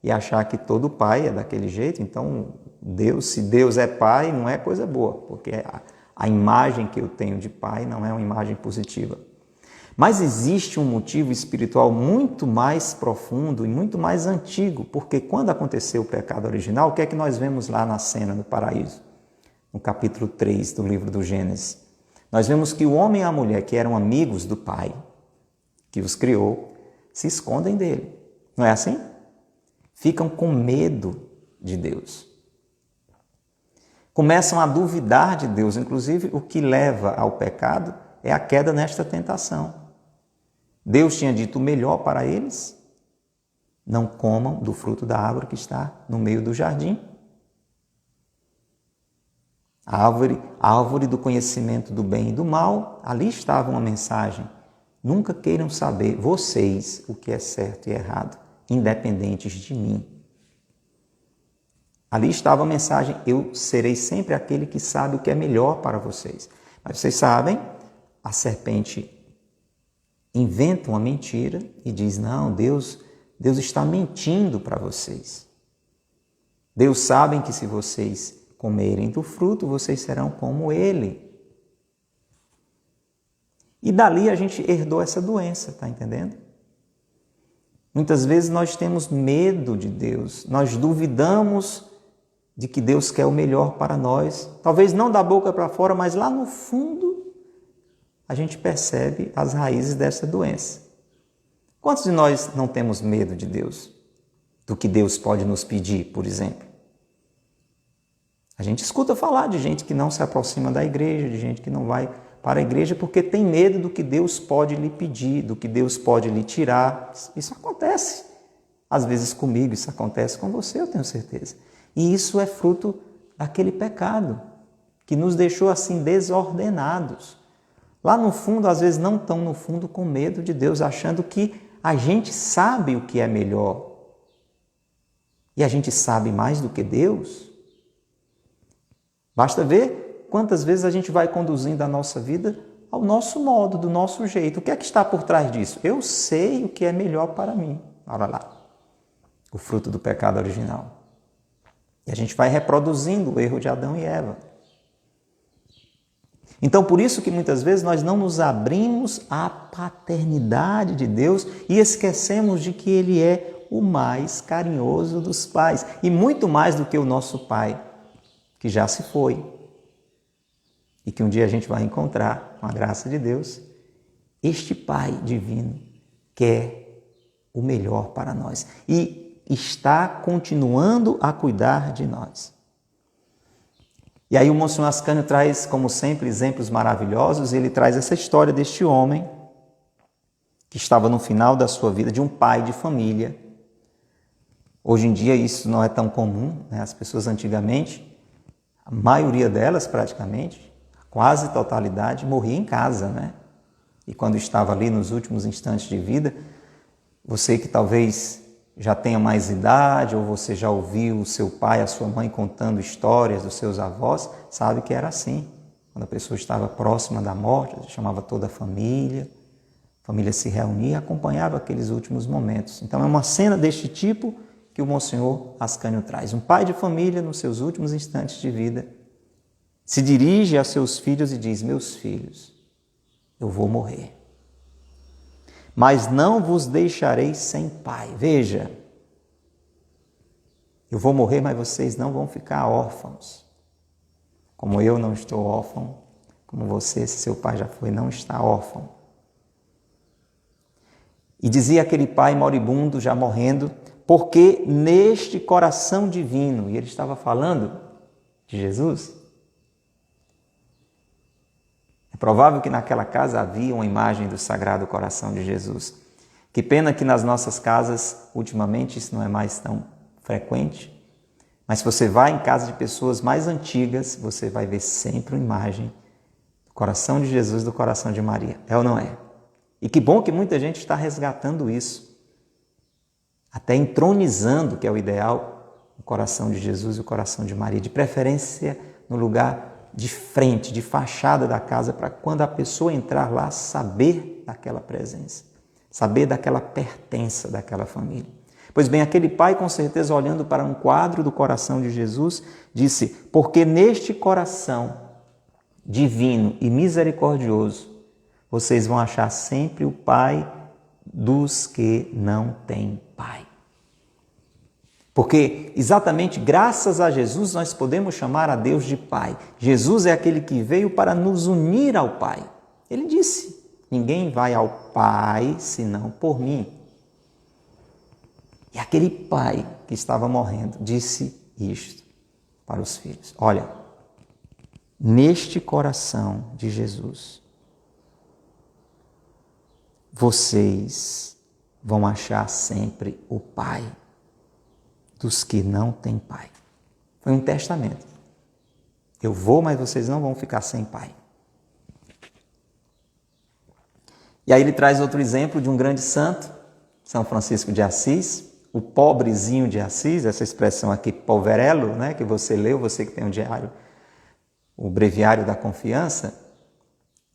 E achar que todo pai é daquele jeito, então, se Deus é pai, não é coisa boa, porque a imagem que eu tenho de pai não é uma imagem positiva. Mas existe um motivo espiritual muito mais profundo e muito mais antigo, porque quando aconteceu o pecado original, o que é que nós vemos lá na cena do paraíso? No capítulo 3 do livro do Gênesis. Nós vemos que o homem e a mulher, que eram amigos do Pai, que os criou, se escondem dele. Não é assim? Ficam com medo de Deus. Começam a duvidar de Deus. Inclusive, o que leva ao pecado é a queda nesta tentação. Deus tinha dito o melhor para eles: não comam do fruto da árvore que está no meio do jardim. A árvore do conhecimento do bem e do mal, ali estava uma mensagem: nunca queiram saber, vocês, o que é certo e errado, independentes de mim. Ali estava a mensagem: eu serei sempre aquele que sabe o que é melhor para vocês. Mas vocês sabem, a serpente inventa uma mentira e diz: não, Deus está mentindo para vocês. Deus sabe que se vocês comerem do fruto, vocês serão como Ele. E dali a gente herdou essa doença, está entendendo? Muitas vezes nós temos medo de Deus, nós duvidamos de que Deus quer o melhor para nós. Talvez não da boca para fora, mas lá no fundo a gente percebe as raízes dessa doença. Quantos de nós não temos medo de Deus? Do que Deus pode nos pedir, por exemplo? A gente escuta falar de gente que não se aproxima da igreja, de gente que não vai para a igreja porque tem medo do que Deus pode lhe pedir, do que Deus pode lhe tirar. Isso acontece. Às vezes comigo, isso acontece com você, eu tenho certeza. E isso é fruto daquele pecado que nos deixou assim desordenados. Lá no fundo, às vezes não tão no fundo, com medo de Deus, achando que a gente sabe o que é melhor. E a gente sabe mais do que Deus? Basta ver quantas vezes a gente vai conduzindo a nossa vida ao nosso modo, do nosso jeito. O que é que está por trás disso? Eu sei o que é melhor para mim. Olha lá, o fruto do pecado original. E a gente vai reproduzindo o erro de Adão e Eva. Então, por isso que muitas vezes nós não nos abrimos à paternidade de Deus e esquecemos de que Ele é o mais carinhoso dos pais. E muito mais do que o nosso pai, que já se foi. E que um dia a gente vai encontrar, com a graça de Deus. Este Pai divino quer o melhor para nós. E está continuando a cuidar de nós. E aí o Monsenhor Ascânio traz, como sempre, exemplos maravilhosos. Ele traz essa história deste homem que estava no final da sua vida, de um pai de família. Hoje em dia isso não é tão comum, né? As pessoas antigamente, a maioria delas praticamente, a quase totalidade, morria em casa, né? E quando estava ali nos últimos instantes de vida, você que talvez já tenha mais idade, ou você já ouviu o seu pai, a sua mãe contando histórias dos seus avós, sabe que era assim. Quando a pessoa estava próxima da morte, chamava toda a família se reunia e acompanhava aqueles últimos momentos. Então é uma cena deste tipo que o Monsenhor Ascânio traz. Um pai de família, nos seus últimos instantes de vida, se dirige a seus filhos e diz: meus filhos, eu vou morrer, mas não vos deixarei sem pai. Veja, eu vou morrer, mas vocês não vão ficar órfãos. Como eu não estou órfão, como você, se seu pai já foi, não está órfão. E dizia aquele pai moribundo, já morrendo, porque neste coração divino, e ele estava falando de Jesus, é provável que naquela casa havia uma imagem do Sagrado Coração de Jesus. Que pena que nas nossas casas, ultimamente, isso não é mais tão frequente. Mas se você vai em casa de pessoas mais antigas, você vai ver sempre uma imagem do coração de Jesus e do coração de Maria. É ou não é? E que bom que muita gente está resgatando isso. Até entronizando, que é o ideal, o coração de Jesus e o coração de Maria. De preferência no lugar de frente, de fachada da casa, para quando a pessoa entrar lá, saber daquela presença, saber daquela pertença daquela família. Pois bem, aquele pai, com certeza, olhando para um quadro do coração de Jesus, disse: porque neste coração divino e misericordioso, vocês vão achar sempre o Pai dos que não têm Pai. Porque exatamente graças a Jesus nós podemos chamar a Deus de Pai. Jesus é aquele que veio para nos unir ao Pai. Ele disse: ninguém vai ao Pai senão por mim. E aquele pai que estava morrendo disse isto para os filhos: olha, neste coração de Jesus, vocês vão achar sempre o Pai dos que não têm pai. Foi um testamento. Eu vou, mas vocês não vão ficar sem pai. E aí ele traz outro exemplo de um grande santo, São Francisco de Assis, o pobrezinho de Assis, essa expressão aqui, poverello, né, que você leu, você que tem um diário, o breviário da confiança,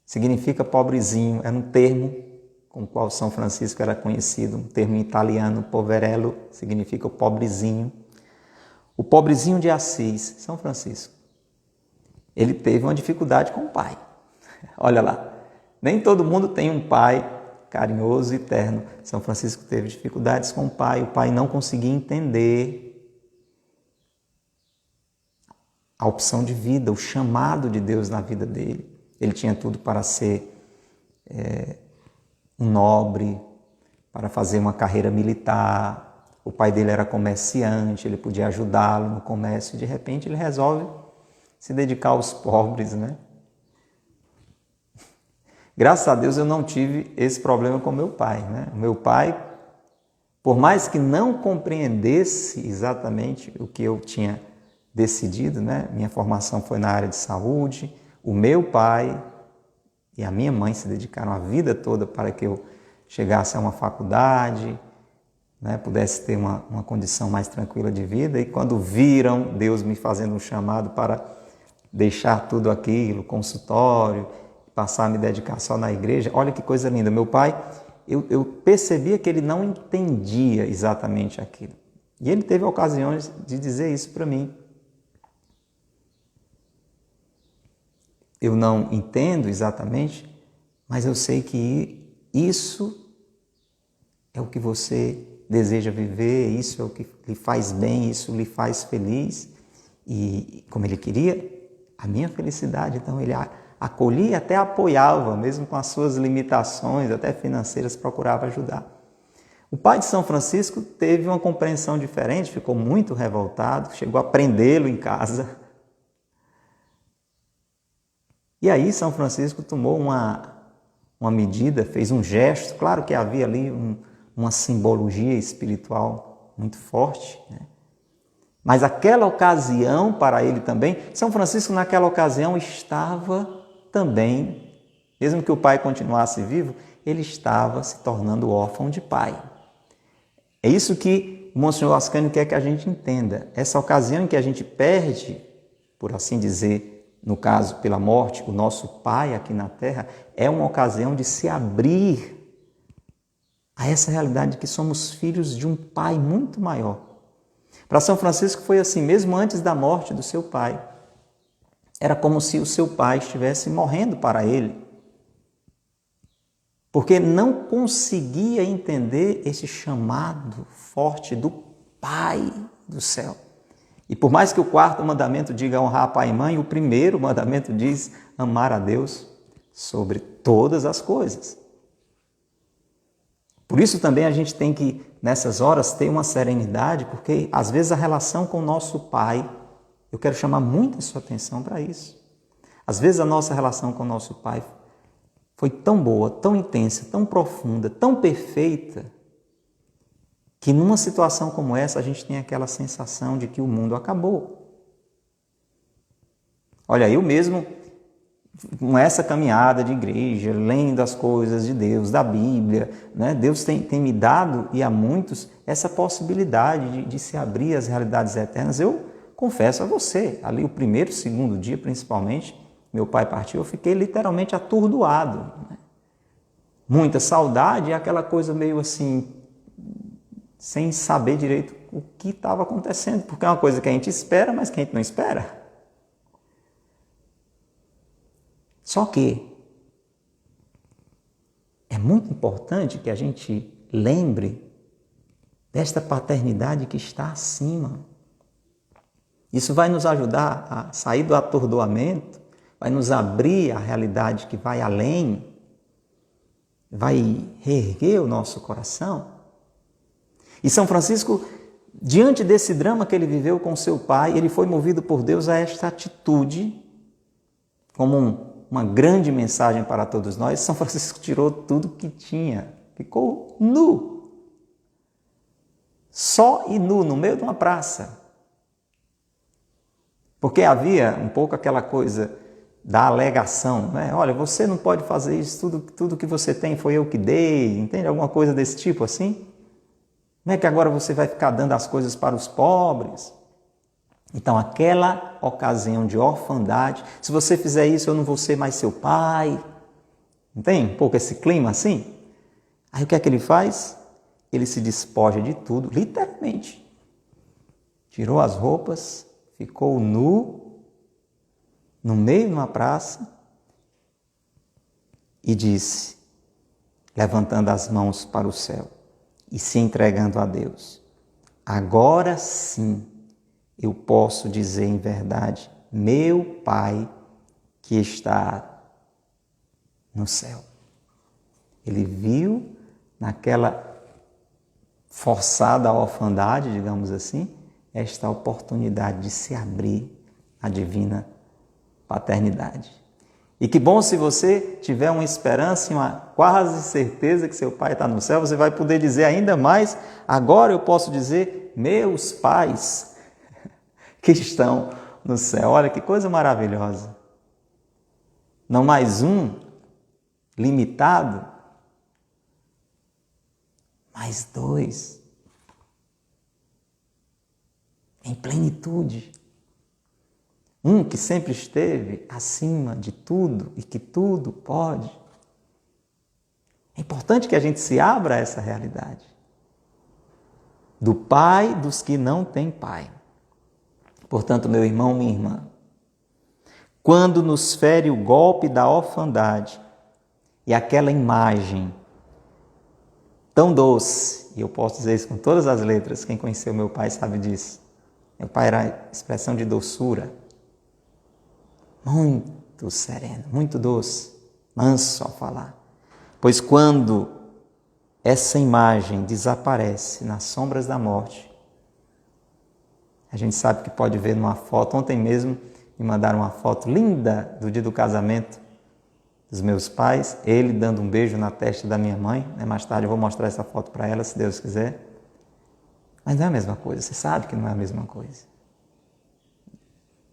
significa pobrezinho, era um termo com o qual São Francisco era conhecido, um termo em italiano, poverello, significa o pobrezinho. O pobrezinho de Assis, São Francisco, ele teve uma dificuldade com o pai. Olha lá, nem todo mundo tem um pai carinhoso e terno. São Francisco teve dificuldades com o pai não conseguia entender a opção de vida, o chamado de Deus na vida dele. Ele tinha tudo para ser um nobre, para fazer uma carreira militar. O pai dele era comerciante, ele podia ajudá-lo no comércio, e de repente ele resolve se dedicar aos pobres, né? Graças a Deus eu não tive esse problema com meu pai, né? O meu pai, por mais que não compreendesse exatamente o que eu tinha decidido, né? Minha formação foi na área de saúde, o meu pai e a minha mãe se dedicaram a vida toda para que eu chegasse a uma faculdade né, pudesse ter uma condição mais tranquila de vida. E quando viram Deus me fazendo um chamado para deixar tudo aquilo, consultório, passar a me dedicar só na igreja, olha que coisa linda. Meu pai, eu percebia que ele não entendia exatamente aquilo. E ele teve ocasiões de dizer isso para mim. Eu não entendo exatamente, mas eu sei que isso é o que você deseja viver, isso é o que lhe faz bem, isso lhe faz feliz. E como ele queria, a minha felicidade, então ele acolhia e até apoiava, mesmo com as suas limitações, até financeiras, procurava ajudar. O pai de São Francisco teve uma compreensão diferente, ficou muito revoltado, chegou a prendê-lo em casa. E aí São Francisco tomou uma medida, fez um gesto, claro que havia ali uma simbologia espiritual muito forte, né? Mas aquela ocasião para ele também, São Francisco naquela ocasião estava também, mesmo que o pai continuasse vivo, ele estava se tornando órfão de pai. É isso que o Monsenhor Ascânio quer que a gente entenda. Essa ocasião em que a gente perde, por assim dizer, no caso pela morte, o nosso pai aqui na Terra, é uma ocasião de se abrir a essa realidade de que somos filhos de um pai muito maior. Para São Francisco foi assim, mesmo antes da morte do seu pai. Era como se o seu pai estivesse morrendo para ele, porque não conseguia entender esse chamado forte do Pai do céu. E por mais que o quarto mandamento diga honrar pai e mãe, o primeiro mandamento diz amar a Deus sobre todas as coisas. Por isso também a gente tem que, nessas horas, ter uma serenidade, porque às vezes a relação com o nosso pai, eu quero chamar muito a sua atenção para isso. Às vezes a nossa relação com o nosso pai foi tão boa, tão intensa, tão profunda, tão perfeita, que numa situação como essa a gente tem aquela sensação de que o mundo acabou. Olha, eu mesmo, com essa caminhada de igreja, lendo as coisas de Deus, da Bíblia, né? Deus tem me dado, e a muitos, essa possibilidade de se abrir às realidades eternas. Eu confesso a você, ali o primeiro, segundo dia principalmente, meu pai partiu, eu fiquei literalmente atordoado, né? Muita saudade e aquela coisa meio assim, sem saber direito o que estava acontecendo, porque é uma coisa que a gente espera, mas que a gente não espera. Só que é muito importante que a gente lembre desta paternidade que está acima. Isso vai nos ajudar a sair do atordoamento, vai nos abrir a realidade que vai além, vai reerguer o nosso coração. E São Francisco, diante desse drama que ele viveu com seu pai, ele foi movido por Deus a esta atitude, como uma grande mensagem para todos nós. São Francisco tirou tudo que tinha, ficou nu, só e nu, no meio de uma praça. Porque havia um pouco aquela coisa da alegação, né? Olha, você não pode fazer isso, tudo que você tem foi eu que dei, entende? Alguma coisa desse tipo assim. Não é que agora você vai ficar dando as coisas para os pobres? Então, aquela ocasião de orfandade, se você fizer isso, eu não vou ser mais seu pai. Não tem um pouco esse clima assim? Aí o que é que ele faz? Ele se despoja de tudo, literalmente. Tirou as roupas, ficou nu, no meio de uma praça, e disse, levantando as mãos para o céu e se entregando a Deus: agora sim eu posso dizer em verdade, meu Pai que está no céu. Ele viu naquela forçada orfandade, digamos assim, esta oportunidade de se abrir à divina paternidade. E que bom se você tiver uma esperança e uma quase certeza que seu pai está no céu, você vai poder dizer ainda mais, agora eu posso dizer, meus pais que estão no céu. Olha que coisa maravilhosa. Não mais um limitado, mas dois. em plenitude. Um que sempre esteve acima de tudo e que tudo pode. É importante que a gente se abra a essa realidade. Do Pai dos que não têm Pai. Portanto, meu irmão, minha irmã, quando nos fere o golpe da orfandade e aquela imagem tão doce, e eu posso dizer isso com todas as letras, quem conheceu meu pai sabe disso. Meu pai era a expressão de doçura, muito sereno, muito doce, manso ao falar. Pois quando essa imagem desaparece nas sombras da morte, a gente sabe que pode ver numa foto. Ontem mesmo me mandaram uma foto linda do dia do casamento dos meus pais, ele dando um beijo na testa da minha mãe. Mais tarde eu vou mostrar essa foto para ela, se Deus quiser. Mas não é a mesma coisa, você sabe que não é a mesma coisa.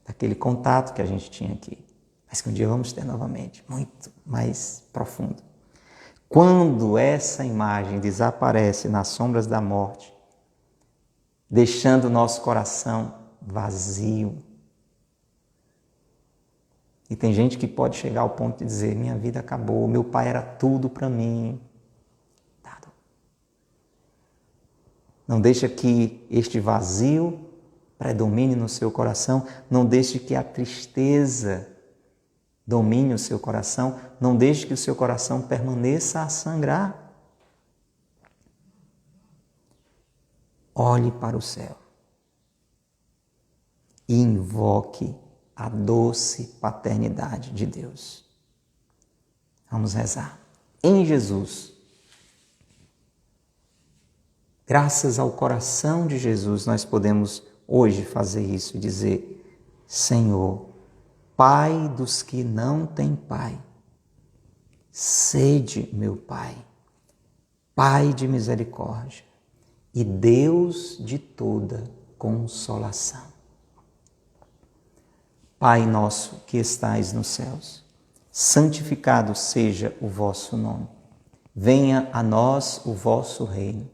Daquele contato que a gente tinha aqui, mas que um dia vamos ter novamente, muito mais profundo. Quando essa imagem desaparece nas sombras da morte, deixando o nosso coração vazio. E tem gente que pode chegar ao ponto de dizer, minha vida acabou, meu pai era tudo para mim. Não deixa que este vazio predomine no seu coração, não deixe que a tristeza domine o seu coração, não deixe que o seu coração permaneça a sangrar. Olhe para o céu e invoque a doce paternidade de Deus. Vamos rezar. Em Jesus, graças ao coração de Jesus, nós podemos hoje fazer isso e dizer, Senhor, Pai dos que não têm Pai, sede meu Pai, Pai de misericórdia e Deus de toda consolação. Pai nosso que estais nos céus, santificado seja o vosso nome. Venha a nós o vosso reino.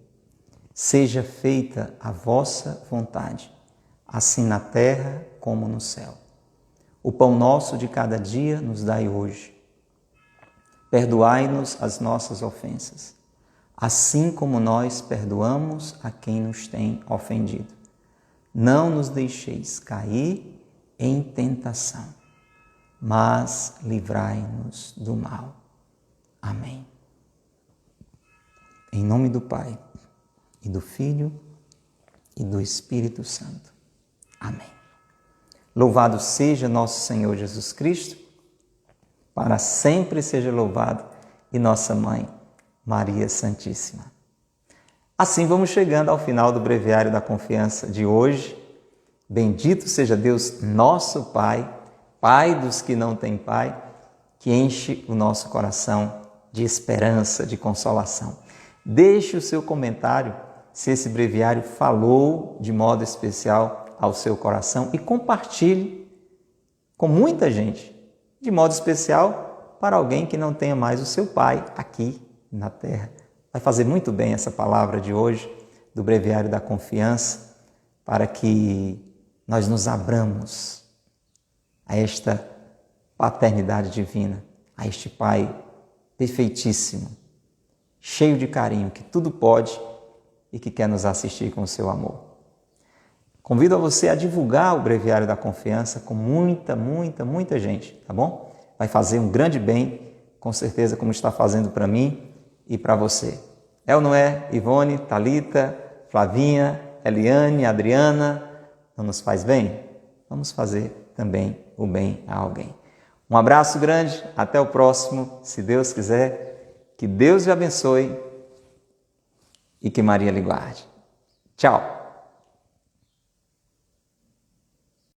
Seja feita a vossa vontade, assim na terra como no céu. O pão nosso de cada dia nos dai hoje. Perdoai-nos as nossas ofensas, assim como nós perdoamos a quem nos tem ofendido. Não nos deixeis cair em tentação, mas livrai-nos do mal. Amém. Em nome do Pai, e do Filho, e do Espírito Santo. Amém. Louvado seja nosso Senhor Jesus Cristo, para sempre seja louvado, e nossa Mãe, Maria Santíssima. Assim vamos chegando ao final do Breviário da Confiança de hoje. Bendito seja Deus, nosso Pai, Pai dos que não têm Pai, que enche o nosso coração de esperança, de consolação. Deixe o seu comentário se esse breviário falou de modo especial ao seu coração e compartilhe com muita gente, de modo especial para alguém que não tenha mais o seu pai aqui na terra. Vai fazer muito bem essa palavra de hoje, do Breviário da Confiança, para que nós nos abramos a esta paternidade divina, a este Pai perfeitíssimo, cheio de carinho, que tudo pode e que quer nos assistir com o seu amor. Convido a você a divulgar o Breviário da Confiança com muita gente, tá bom? Vai fazer um grande bem, com certeza, como está fazendo para mim e para você. É ou não é, Ivone, Thalita, Flavinha, Eliane, Adriana? Não nos faz bem? Vamos fazer também o bem a alguém. Um abraço grande, até o próximo, se Deus quiser. Que Deus lhe abençoe e que Maria lhe guarde. Tchau!